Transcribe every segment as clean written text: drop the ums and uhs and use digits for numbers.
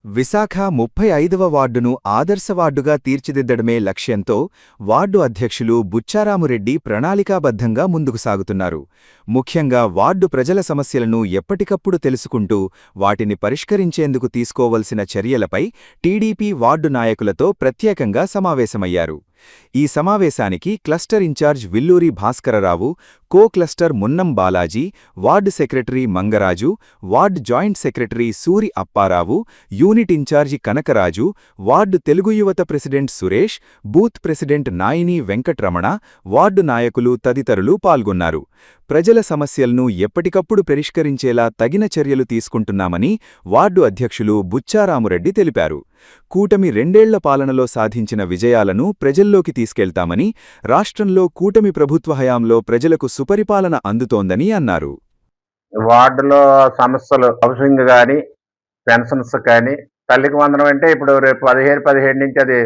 విశాఖ 35వ వార్డును ఆదర్శ వార్డుగా తీర్చిదిద్దడమే లక్ష్యంతో వార్డు అధ్యక్షులు బుచ్చారామురెడ్డి ప్రణాళికాబద్ధంగా ముందుకు సాగుతున్నారు. ముఖ్యంగా వార్డు ప్రజల సమస్యలను ఎప్పటికప్పుడు తెలుసుకుంటూ వాటిని పరిష్కరించేందుకు తీసుకోవలసిన చర్యలపై టీడీపీ వార్డు నాయకులతో ప్రత్యేకంగా సమావేశమయ్యారు. ఈ సమావేశానికి cluster incharge Villuri Bhaskara Rao, co cluster Munnam Balaji, ward secretary Mangaraju, ward joint secretary Suri Appa Rao, unit incharge Kanakaraju, ward Telugu Yuvatha president Suresh, booth president Naini Venkatramana, ward నాయకులు తదితరులు పాల్గొన్నారు. ప్రజల సమస్యలను ఎప్పటికప్పుడు పరిష్కరించేలా తగిన చర్యలు తీసుకుంటున్నామని వార్డు అధ్యక్షులు బుచ్చారామురెడ్డి తెలిపారు. కూటమి 2 ఏళ్ల పాలనలో సాధించిన విజయాలను ప్రజల్లోకి తీసుకెళ్తామని, రాష్ట్రంలో కూటమి ప్రభుత్వ హయాంలో ప్రజలకు సుపరిపాలన అందుతోందని అన్నారు. వార్డులో సమస్యలు హౌసింగ్ కానీ, పెన్షన్స్ కానీ, తల్లికి వందనం అంటే ఇప్పుడు రేపు 17 నుంచి అది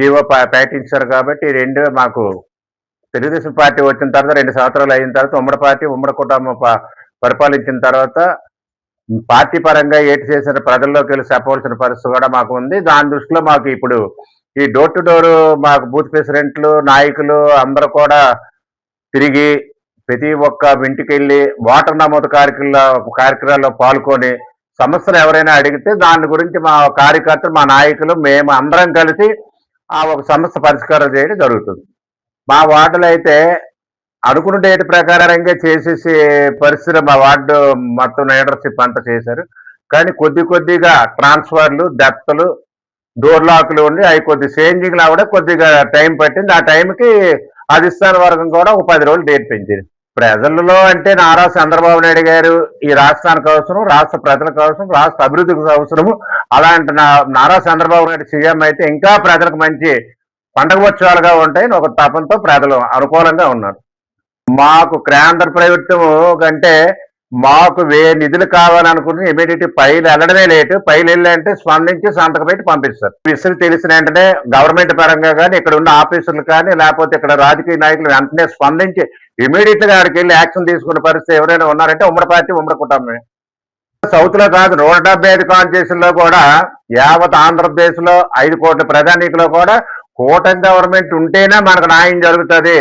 జీవో ప్రకటించారు కాబట్టి రెండు మాకు తెలుగుదేశం పార్టీ వచ్చిన తర్వాత 2 సంవత్సరాలు అయిన తర్వాత ఉమ్మడి పార్టీ ఉమ్మడి కుటుంబం పరిపాలించిన తర్వాత పార్టీ పరంగా ఏటి చేసిన ప్రజల్లోకి వెళ్ళి చెప్పవలసిన పరిస్థితి కూడా మాకు ఉంది. దాని దృష్టిలో మాకు ఇప్పుడు ఈ డోర్ టు డోర్ మాకు బూత్ ప్రెసిడెంట్లు నాయకులు అందరూ కూడా తిరిగి ప్రతి ఒక్క ఇంటికి వెళ్ళి ఓటర్ నమోదు కార్యక్రమాల్లో పాల్గొని సమస్యలు ఎవరైనా అడిగితే దాని గురించి మా కార్యకర్తలు మా నాయకులు మేము అందరం కలిసి ఆ ఒక సమస్య పరిష్కారం చేయడం జరుగుతుంది. మా వార్డులో అయితే అనుకున్న డేట్ ప్రకారంగా చేసేసి పరిస్థితి మా వార్డు మొత్తం లీడర్షిప్ అంతా చేశారు. కానీ కొద్దిగా ట్రాన్స్ఫర్లు డెప్త్లు డోర్ లాక్లు ఉండి అవి కొద్ది చేంజింగ్ లా కూడా కొద్దిగా టైం పట్టింది. ఆ టైంకి అధిష్టాన వర్గం కూడా ఒక 10 రోజులు డేట్ పెంచింది. ప్రజల్లో అంటే నారా చంద్రబాబు నాయుడు గారు ఈ రాష్ట్రానికి అవసరం, రాష్ట్ర ప్రజలకు అవసరం, రాష్ట్ర అభివృద్ధికి అవసరము. అలాంటి నారా చంద్రబాబు నాయుడు సీఎం అయితే ఇంకా ప్రజలకు మంచి పండగ ఉత్సవాలుగా ఉంటాయని ఒక తపంతో ప్రజలు అనుకూలంగా ఉన్నారు. మాకు కేంద్ర ప్రభుత్వం కంటే మాకు నిధులు కావాలనుకుంటే ఇమీడియట్ ఫైల్ వెళ్ళడమే లేటు. ఫైల్ వెళ్ళంటే స్పందించి సంతకం పెట్టి పంపిస్తారు. విషయం తెలిసిన వెంటనే గవర్నమెంట్ పరంగా కానీ ఇక్కడ ఉన్న ఆఫీసర్లు కానీ లేకపోతే ఇక్కడ రాజకీయ నాయకులు వెంటనే స్పందించి ఇమీడియట్ గా అక్కడికి వెళ్ళి యాక్షన్ తీసుకునే పరిస్థితి ఎవరైనా ఉన్నారంటే ఉమ్మడి పార్టీ ఉమ్మడి కుటుంబమే. సౌత్ లో కాదు 175 కాన్స్టిట్యూషన్ లో కూడా యావత్ ఆంధ్రప్రదేశ్ లో 5 కోట్ల ప్రజానీకులో కూడా కూటమి గవర్నమెంట్ ఉంటేనే మనకు న్యాయం జరుగుతుంది,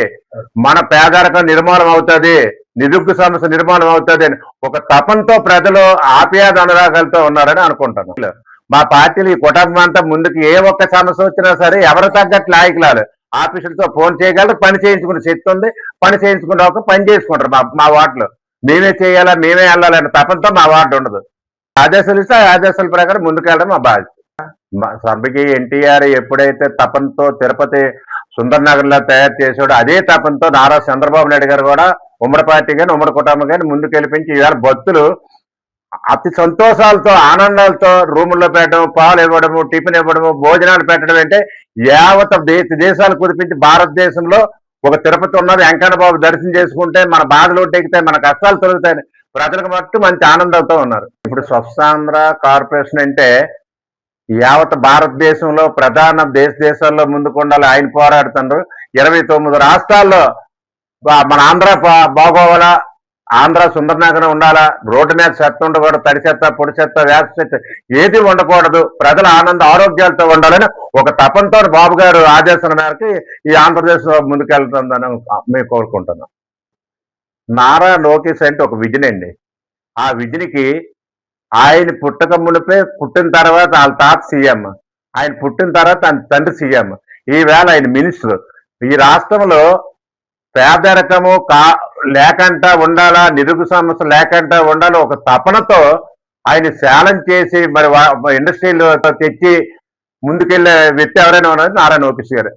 మన పేదరికం నిర్మూలన అవుతుంది, నిరుద్యోగ సమస్య నిర్మూలన అవుతుంది అని ఒక తపంతో ప్రజలు ఆప్యాయత అనురాగాలతో ఉన్నారని అనుకుంటాను. మా పార్టీలు ఈ కుటుంబం అంతా ముందుకు ఏ ఒక్క సమస్య వచ్చినా సరే ఎవరు తగ్గట్టు నాయకులాలు ఆఫీసులతో ఫోన్ చేయగలరు, పని చేయించుకునే శక్తి ఉంది, పని చేయించుకునే ఒక పని చేసుకుంటారు. మా వార్డులో మేమే చేయాలా మేమే వెళ్ళాలనే తపంతో మా వార్డు ఉండదు. ఆదేశాలు ఇస్తే ఆ ఆదేశాల ప్రకారం ముందుకెళ్ళడం మా బాధ్యత. సభకి ఎన్టీఆర్ ఎప్పుడైతే తపంతో తిరుపతి సుందరనగర్ లో తయారు చేసాడో అదే తపంతో నారా చంద్రబాబు నాయుడు గారు కూడా ఉమ్మడి పార్టీ కానీ ఉమ్మడి కుటుంబం కానీ ముందుకెళ్ళిపించి ఇవాళ భక్తులు అతి సంతోషాలతో ఆనందాలతో రూముల్లో పెట్టడం, పాలు ఇవ్వడము, టిఫిన్ ఇవ్వడము, భోజనాలు పెట్టడం అంటే యావత్ దేశాలు కురిపించి భారతదేశంలో ఒక తిరుపతి ఉన్నది. వెంకన్న బాబు దర్శనం చేసుకుంటే మన బాధలు ఎక్కితే మన కష్టాలు తొలుగుతాయని ప్రజలకు మట్టు మంచి ఆనందంతో ఉన్నారు. ఇప్పుడు స్వచ్ఛాంధ్ర కార్పొరేషన్ అంటే యావత్ భారతదేశంలో ప్రధాన దేశాల్లో ముందుకుండాలి ఆయన పోరాడుతున్నారు. 29 రాష్ట్రాల్లో మన ఆంధ్ర బాగోవాలా, ఆంధ్ర సుందరనగరం ఉండాలా, రోడ్డు మీద చెత్త ఉండకూడదు, తడి చెత్త పొడి చెత్త వేప చెత్త ఏది ఉండకూడదు, ప్రజల ఆనంద ఆరోగ్యాలతో ఉండాలని ఒక తపంతో బాబు గారు ఆదేశాల మేరకు ఈ ఆంధ్రప్రదేశ్ ముందుకెళ్తుందని మేము కోరుకుంటున్నాం. నారా లోకేష్ అంటే ఒక విజన్ అండి. ఆ విజన్కి ఆయన పుట్టక మునిపే పుట్టిన తర్వాత వాళ్ళ తాత సీఎం, ఆయన పుట్టిన తర్వాత ఆయన తండ్రి సీఎం, ఈవేళ ఆయన మినిస్టర్. ఈ రాష్ట్రంలో పేదరికము లేకుండా ఉండాలా, నిరుగు సమస్య లేకుండా ఉండాలి ఒక తపనతో ఆయన శాలం చేసి మరి ఇండస్ట్రీలో తెచ్చి ముందుకెళ్లే వ్యక్తి ఎవరైనా ఉన్నది నారా లోకేష్ గారు.